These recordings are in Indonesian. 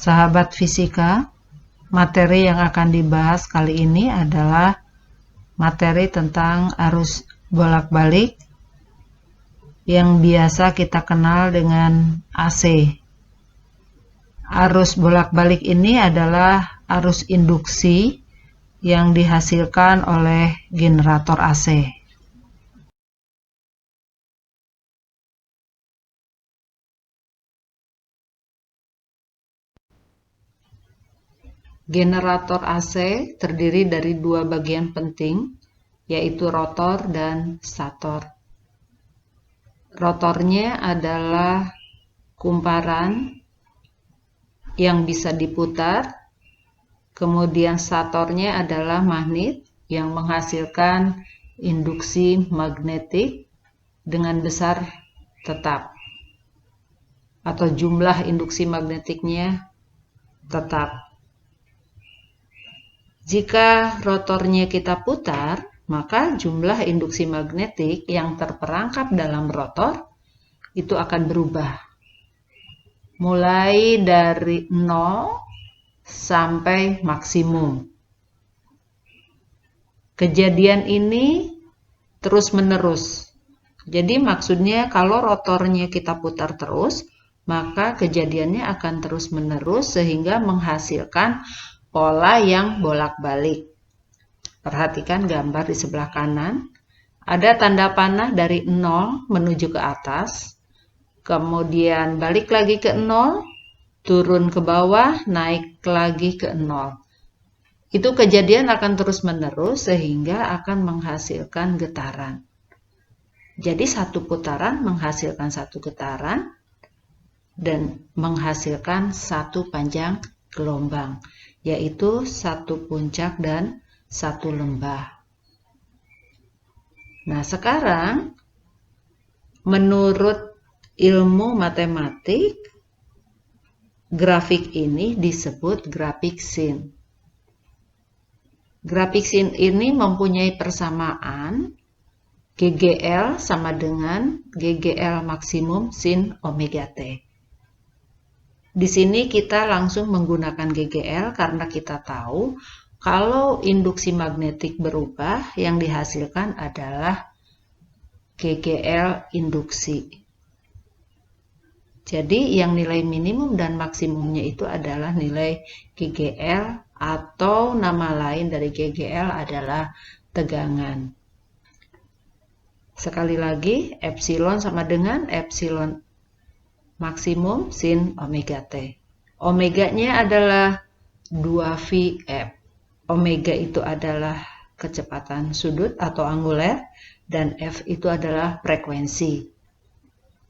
Sahabat fisika, materi yang akan dibahas kali ini adalah materi tentang arus bolak-balik yang biasa kita kenal dengan AC. Arus bolak-balik ini adalah arus induksi yang dihasilkan oleh generator AC. Generator AC terdiri dari dua bagian penting, yaitu rotor dan stator. Rotornya adalah kumparan yang bisa diputar, kemudian statornya adalah magnet yang menghasilkan induksi magnetik dengan besar tetap, atau jumlah induksi magnetiknya tetap. Jika rotornya kita putar, maka jumlah induksi magnetik yang terperangkap dalam rotor itu akan berubah. Mulai dari 0 sampai maksimum. Kejadian ini terus-menerus. Jadi maksudnya kalau rotornya kita putar terus, maka kejadiannya akan terus-menerus sehingga menghasilkan pola yang bolak-balik. Perhatikan gambar di sebelah kanan. Ada tanda panah dari 0 menuju ke atas. Kemudian balik lagi ke 0, turun ke bawah, naik lagi ke 0. Itu kejadian akan terus-menerus sehingga akan menghasilkan getaran. Jadi satu putaran menghasilkan satu getaran dan menghasilkan satu panjang gelombang, yaitu satu puncak dan satu lembah. Nah, sekarang menurut ilmu matematik, grafik ini disebut grafik sin. Grafik sin ini mempunyai persamaan GGL sama dengan GGL maksimum sin omega T. Di sini kita langsung menggunakan GGL karena kita tahu kalau induksi magnetik berubah, yang dihasilkan adalah GGL induksi. Jadi yang nilai minimum dan maksimumnya itu adalah nilai GGL, atau nama lain dari GGL adalah tegangan. Sekali lagi, epsilon sama dengan epsilon maksimum sin omega T. Omeganya adalah 2Vf. Omega itu adalah kecepatan sudut atau anguler, dan F itu adalah frekuensi.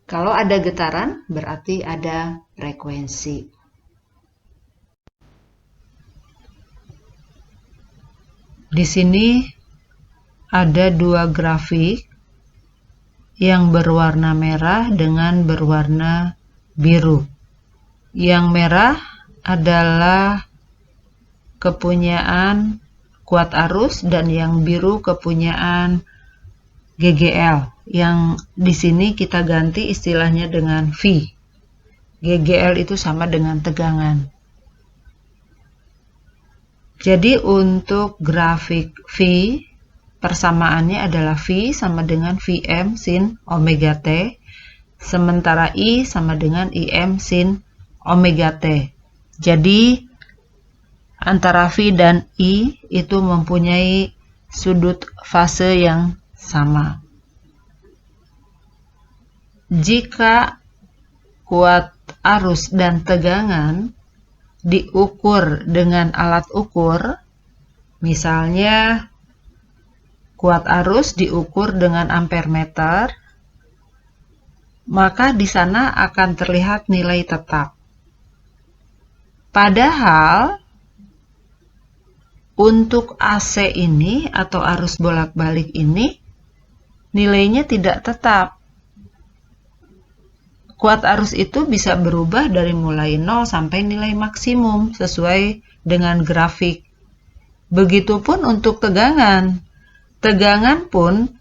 Kalau ada getaran, berarti ada frekuensi. Di sini ada dua grafik yang berwarna merah dengan berwarna biru. Yang merah adalah kepunyaan kuat arus dan yang biru kepunyaan GGL. Yang di sini kita ganti istilahnya dengan V. GGL itu sama dengan tegangan. Jadi untuk grafik V, persamaannya adalah V sama dengan Vm sin omega T, sementara I sama dengan Im sin omega T. Jadi antara V dan I itu mempunyai sudut fase yang sama. Jika kuat arus dan tegangan diukur dengan alat ukur, misalnya kuat arus diukur dengan ampermeter, maka di sana akan terlihat nilai tetap. Padahal untuk AC ini atau arus bolak-balik ini nilainya tidak tetap. Kuat arus itu bisa berubah dari mulai 0 sampai nilai maksimum sesuai dengan grafik. Begitupun untuk tegangan. Tegangan pun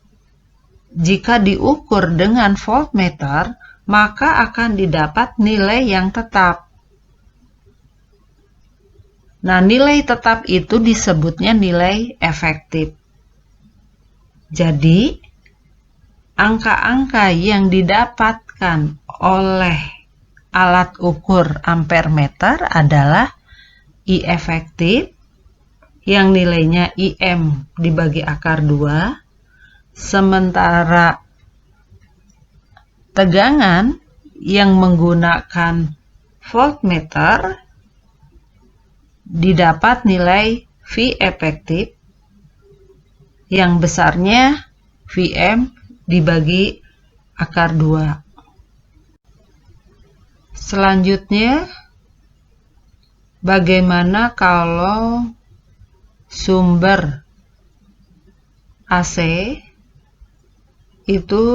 jika diukur dengan voltmeter, maka akan didapat nilai yang tetap. Nah, nilai tetap itu disebutnya nilai efektif. Jadi, angka-angka yang didapatkan oleh alat ukur ampere meter adalah I efektif yang nilainya IM dibagi akar 2, sementara tegangan yang menggunakan voltmeter didapat nilai V efektif yang besarnya Vm dibagi akar 2. Selanjutnya, bagaimana kalau sumber AC itu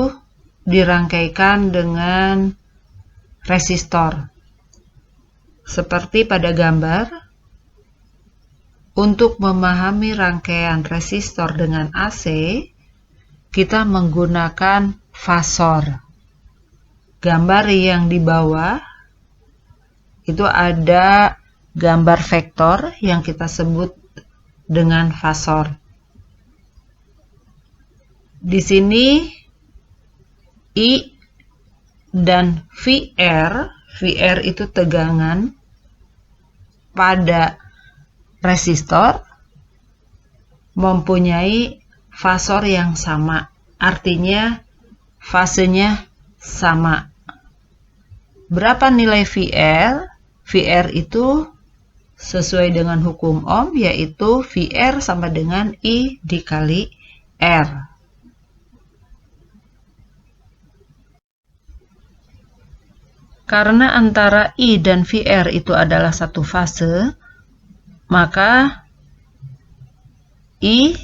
dirangkaikan dengan resistor? Seperti pada gambar, untuk memahami rangkaian resistor dengan AC, kita menggunakan fasor. Gambar yang di bawah itu ada gambar vektor yang kita sebut dengan fasor. Di sini I dan VR itu tegangan pada resistor, mempunyai fasor yang sama, artinya fasenya sama. Berapa nilai VR? VR itu sesuai dengan hukum Ohm, yaitu VR sama dengan I dikali R. Karena antara I dan VR itu adalah satu fase, maka I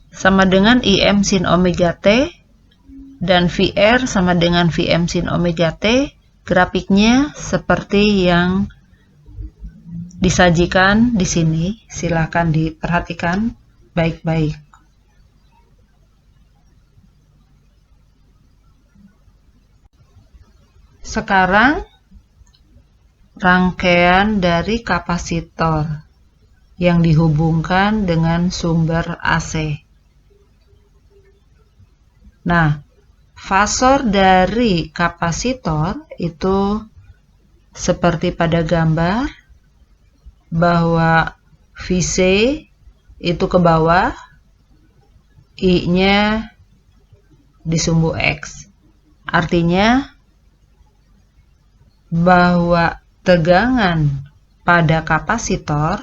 sama dengan IM sin omega T dan VR sama dengan Vm sin omega T. Grafiknya seperti yang disajikan di sini. Silakan diperhatikan baik-baik. Sekarang rangkaian dari kapasitor yang dihubungkan dengan sumber AC. Nah, fasor dari kapasitor itu seperti pada gambar, bahwa Vc itu ke bawah, I-nya di sumbu X. Artinya bahwa tegangan pada kapasitor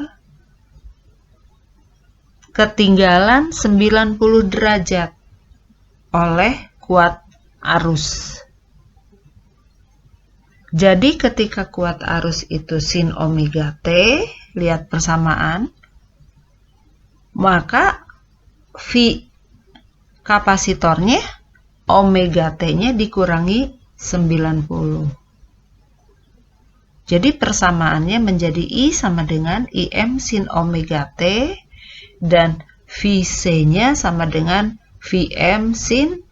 ketinggalan 90 derajat oleh kuat arus. Jadi ketika kuat arus itu sin omega T, lihat persamaan, maka V kapasitornya omega T-nya dikurangi 90. Jadi persamaannya menjadi I sama dengan IM sin omega T dan Vc-nya sama dengan Vm sin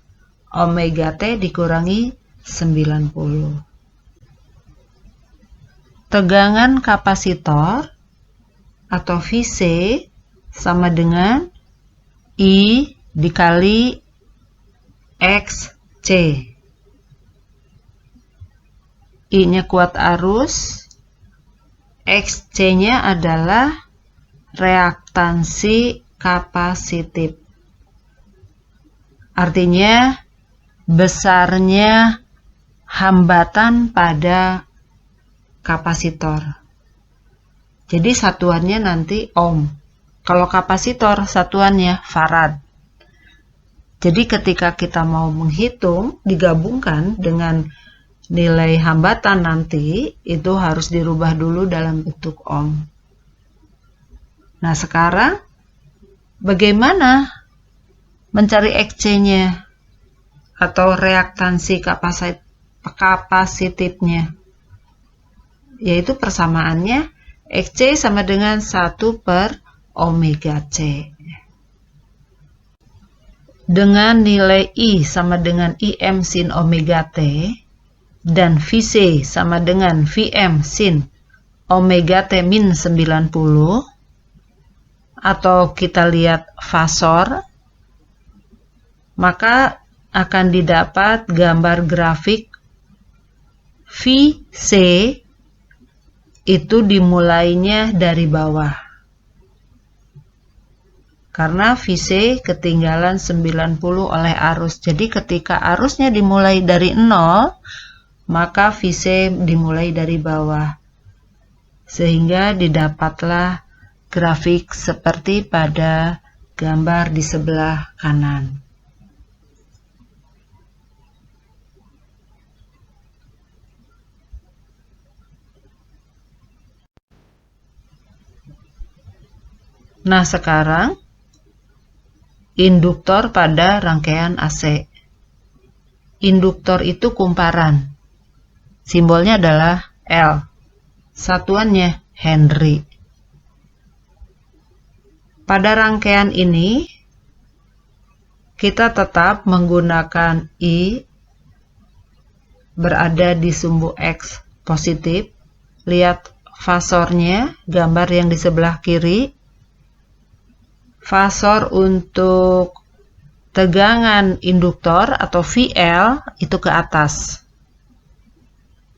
omega T dikurangi 90. Tegangan kapasitor atau Vc sama dengan I dikali XC. I-nya kuat arus, XC-nya adalah reaktansi kapasitif. Artinya besarnya hambatan pada kapasitor. Jadi satuannya nanti ohm. Kalau kapasitor satuannya farad. Jadi ketika kita mau menghitung, digabungkan dengan nilai hambatan nanti, itu harus dirubah dulu dalam bentuk ohm. Nah, sekarang bagaimana mencari XC-nya atau reaktansi kapasitifnya? Yaitu persamaannya XC sama dengan 1 per omega C. Dengan nilai I sama dengan IM sin omega T dan Vc sama dengan Vm sin omega T min 90, atau kita lihat fasor, maka akan didapat gambar grafik VC itu dimulainya dari bawah. Karena VC ketinggalan 90 oleh arus. Jadi ketika arusnya dimulai dari 0, maka VC dimulai dari bawah. Sehingga didapatlah grafik seperti pada gambar di sebelah kanan. Nah, sekarang induktor pada rangkaian AC. Induktor itu kumparan. Simbolnya adalah L. Satuannya Henry. Pada rangkaian ini, kita tetap menggunakan I berada di sumbu X positif. Lihat fasornya, gambar yang di sebelah kiri. Fasor untuk tegangan induktor atau VL itu ke atas.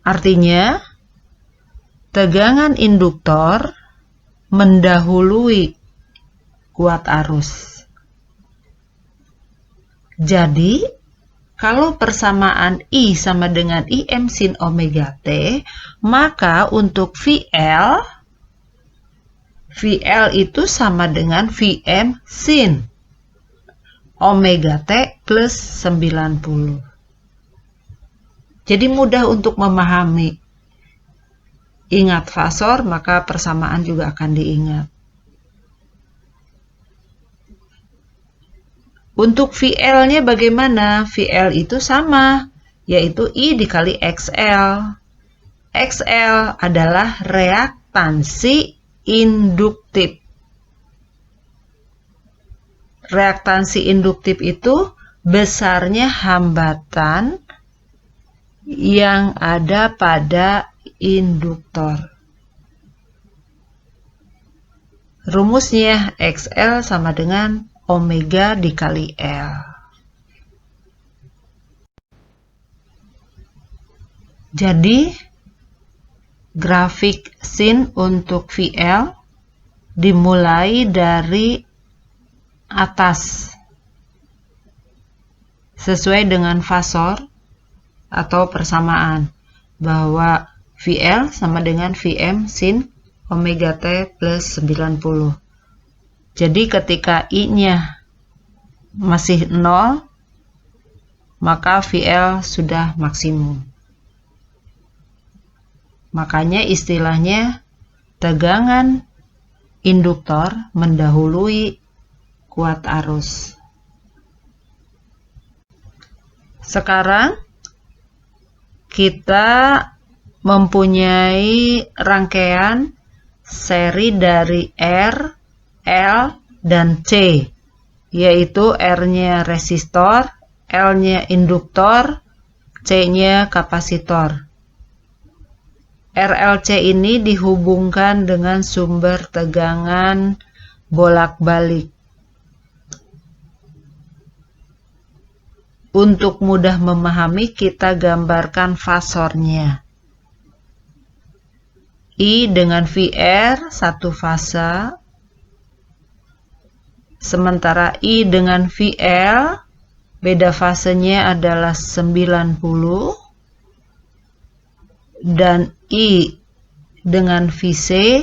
Artinya, tegangan induktor mendahului kuat arus. Jadi, kalau persamaan I sama dengan IM sin omega T, maka untuk VL itu sama dengan Vm sin omega T plus 90. Jadi mudah untuk memahami. Ingat fasor, maka persamaan juga akan diingat. Untuk VL-nya bagaimana? VL itu sama, yaitu I dikali XL. XL adalah reaktansi induktif. Reaktansi induktif itu besarnya hambatan yang ada pada induktor. Rumusnya XL sama dengan omega dikali L. Jadi, grafik sin untuk VL dimulai dari atas sesuai dengan fasor atau persamaan bahwa VL sama dengan Vm sin omega T plus 90. Jadi ketika I-nya masih 0, maka VL sudah maksimum. Makanya istilahnya tegangan induktor mendahului kuat arus. Sekarang kita mempunyai rangkaian seri dari R, L, dan C, yaitu R-nya resistor, L-nya induktor, C-nya kapasitor. RLC ini dihubungkan dengan sumber tegangan bolak-balik. Untuk mudah memahami, kita gambarkan fasornya. I dengan VR satu fasa, sementara I dengan VL beda fasenya adalah 90, dan I dengan VC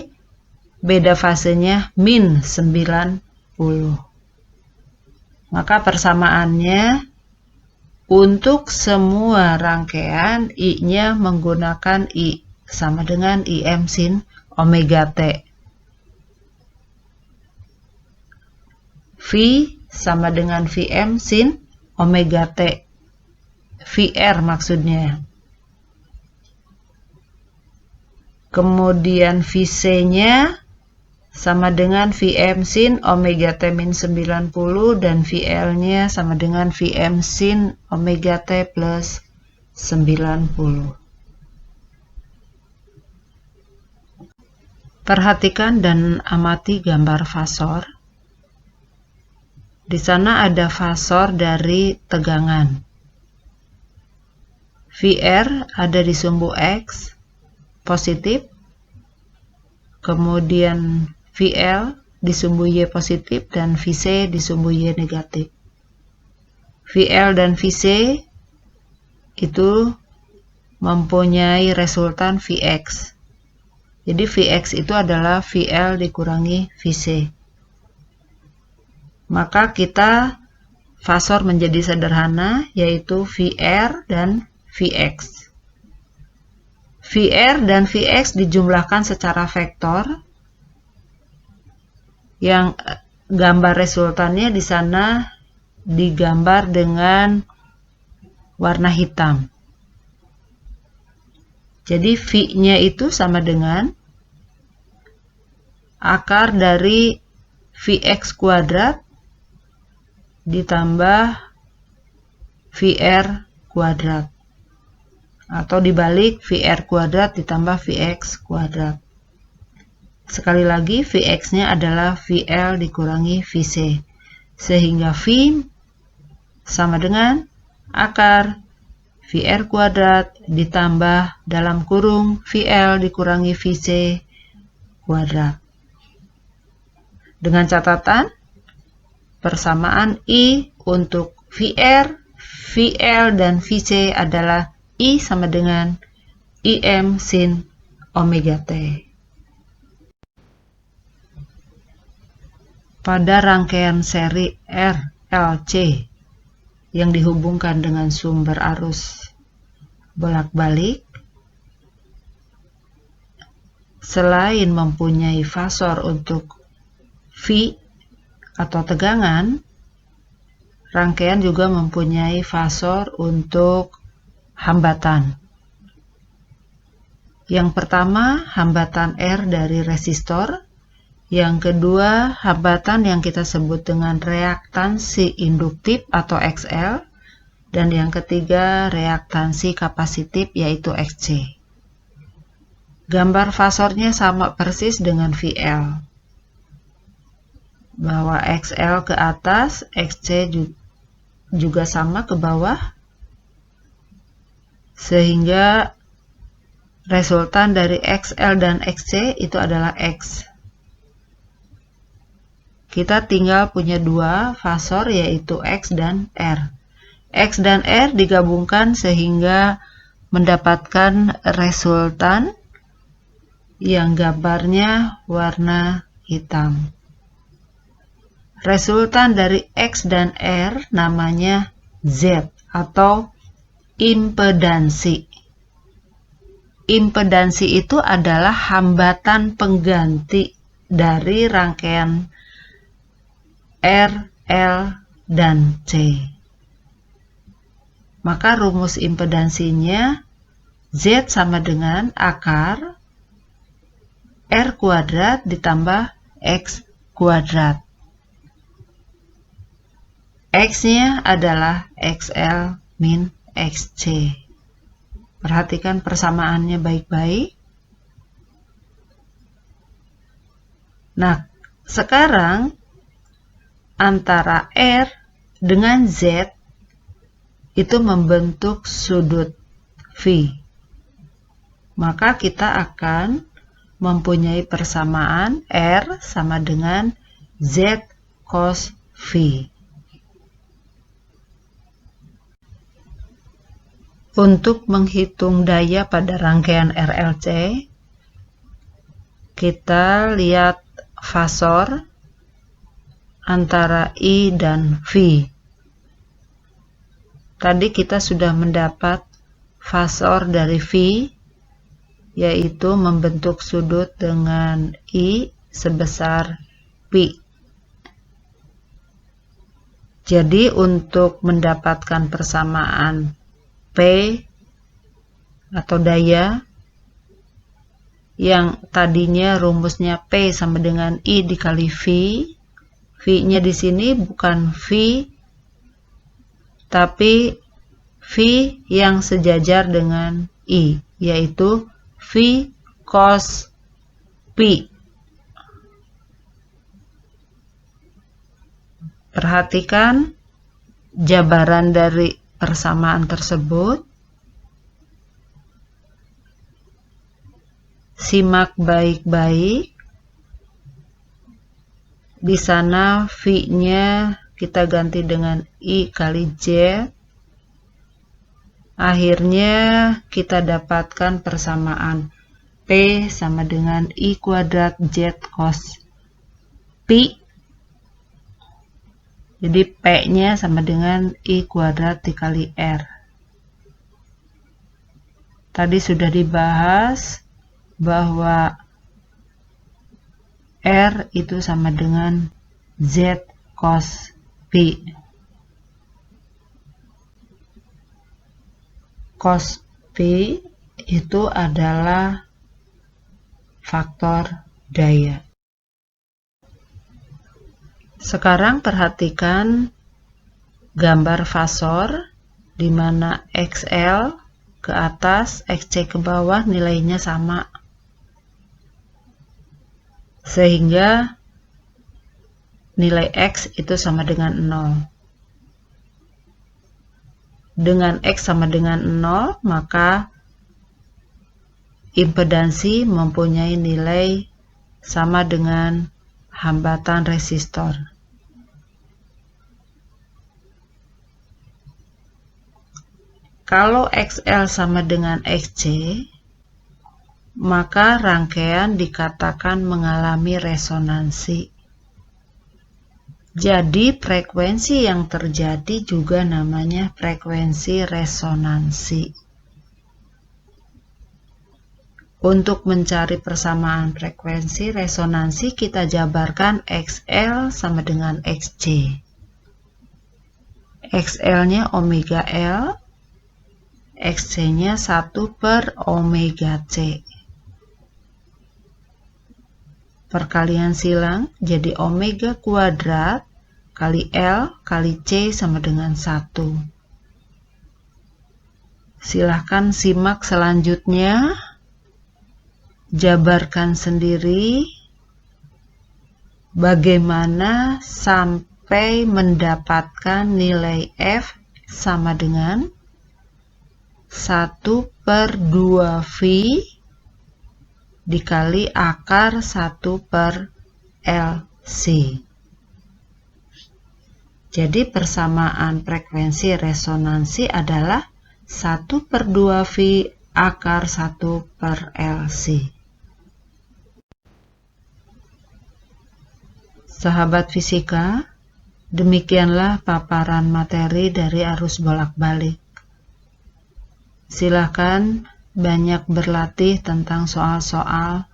beda fasenya min 90. Maka persamaannya untuk semua rangkaian I-nya menggunakan I sama dengan IM sin omega T. V sama dengan Vm sin omega T. VR maksudnya. Kemudian VC-nya sama dengan Vm sin omega T min 90 dan VL-nya sama dengan Vm sin omega T plus 90. Perhatikan dan amati gambar fasor. Di sana ada fasor dari tegangan. VR ada di sumbu X positif, kemudian VL di sumbu Y positif, dan VC di sumbu Y negatif. VL dan VC itu mempunyai resultan Vx. Jadi Vx itu adalah VL dikurangi VC. Maka kita fasor menjadi sederhana, yaitu VR dan Vx. VR dan Vx dijumlahkan secara vektor, yang gambar resultannya di sana digambar dengan warna hitam. Jadi V-nya itu sama dengan akar dari Vx kuadrat ditambah VR kuadrat, atau dibalik VR kuadrat ditambah Vx kuadrat. Sekali lagi, Vx-nya adalah VL dikurangi VC, sehingga V sama dengan akar VR kuadrat ditambah dalam kurung VL dikurangi VC kuadrat. Dengan catatan, persamaan I untuk VR, VL, dan VC adalah I sama dengan IM sin omega T. Pada rangkaian seri RLC yang dihubungkan dengan sumber arus bolak-balik, selain mempunyai fasor untuk V atau tegangan, rangkaian juga mempunyai fasor untuk hambatan. Yang pertama, hambatan R dari resistor. Yang kedua, hambatan yang kita sebut dengan reaktansi induktif atau XL. Dan yang ketiga, reaktansi kapasitif yaitu XC. Gambar fasornya sama persis dengan VL. Bahwa XL ke atas, XC juga sama ke bawah. Sehingga resultan dari XL dan XC itu adalah X. Kita tinggal punya dua fasor, yaitu X dan R. X dan R digabungkan sehingga mendapatkan resultan yang gambarnya warna hitam. Resultan dari X dan R namanya Z atau impedansi. Impedansi itu adalah hambatan pengganti dari rangkaian R, L, dan C. Maka rumus impedansinya Z sama dengan akar R kuadrat ditambah X kuadrat. X-nya adalah XL min XC. Perhatikan persamaannya baik-baik. Nah, sekarang antara R dengan Z itu membentuk sudut V. Maka kita akan mempunyai persamaan R sama dengan Z cos V. Untuk menghitung daya pada rangkaian RLC, kita lihat fasor antara I dan V. Tadi kita sudah mendapat fasor dari V, yaitu membentuk sudut dengan I sebesar Pi. Jadi untuk mendapatkan persamaan P atau daya yang tadinya rumusnya P sama dengan I dikali V, V-nya di sini bukan V, tapi V yang sejajar dengan I, yaitu V cos Pi. Perhatikan jabaran dari persamaan tersebut. Simak baik-baik. Di sana V-nya kita ganti dengan I kali J. Akhirnya kita dapatkan persamaan P sama dengan I kuadrat Z cos Pi. Jadi P-nya sama dengan I kuadrat dikali R. Tadi sudah dibahas bahwa R itu sama dengan Z cos Pi. Cos Pi itu adalah faktor daya. Sekarang perhatikan gambar fasor di mana XL ke atas, XC ke bawah nilainya sama. Sehingga nilai X itu sama dengan 0. Dengan X sama dengan 0, maka impedansi mempunyai nilai sama dengan hambatan resistor. Kalau XL sama dengan XC, maka rangkaian dikatakan mengalami resonansi. Jadi frekuensi yang terjadi juga namanya frekuensi resonansi. Untuk mencari persamaan frekuensi resonansi, kita jabarkan XL sama dengan XC. XL-nya omega L, XC-nya 1 per omega C. Perkalian silang jadi omega kuadrat kali L kali C sama dengan 1. Silahkan simak selanjutnya. Jabarkan sendiri bagaimana sampai mendapatkan nilai F sama dengan 1 per 2V dikali akar 1 per LC. Jadi persamaan frekuensi resonansi adalah 1 per 2V akar 1 per LC. Sahabat fisika, demikianlah paparan materi dari arus bolak-balik. Silakan banyak berlatih tentang soal-soal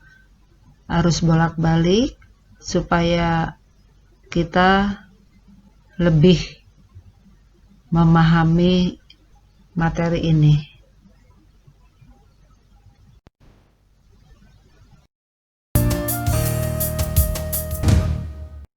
arus bolak-balik supaya kita lebih memahami materi ini.